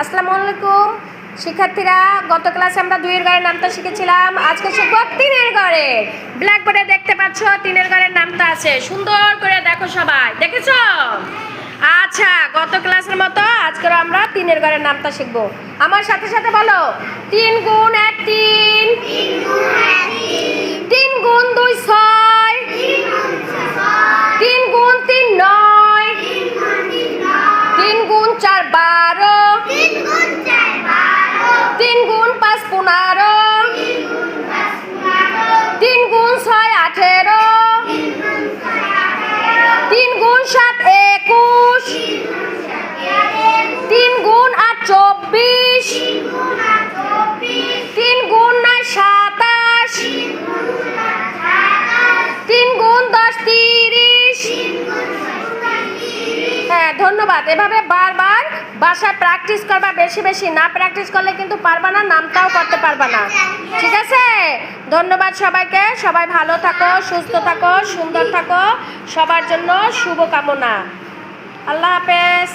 আসসালামু আলাইকুম শিক্ষার্থীরা, গত ক্লাসে আমরা 2 এর ঘরের নামতা শিখেছিলাম। আজকে শিখব 3 এর ঘরের। ব্ল্যাকবোর্ডে দেখতে পাচ্ছ 3 এর ঘরের নামতা আছে, সুন্দর করে দেখো। সবাই দেখেছো? আচ্ছা, গত ক্লাসের মতো আজকে আমরা 3 এর ঘরের নামতা শিখব। আমার সাথে সাথে বলো, 3 গুণ 1 3, 3 গুণ 2 6, 3 গুণ 3 9, 3 গুণ 4 12, 3 গুণ 5 15, 3 গুণ 6 18, 3 গুণ 7 21, 3 গুণ 8 24, 3 গুণ 9 27, 3 গুণ 10 30। হ্যাঁ, ধন্যবাদ। এভাবে বারবার বাসায় প্র্যাকটিস করবা, বেশি বেশি। না প্র্যাকটিস করলে কিন্তু পারবা না, নামটাও করতে পারবা না। ঠিক আছে? ধন্যবাদ সবাইকে। সবাই ভালো থাকো, সুস্থ থাকো, সুন্দর থাকো। সবার জন্য শুভকামনা। আল্লাহ হাফেজ।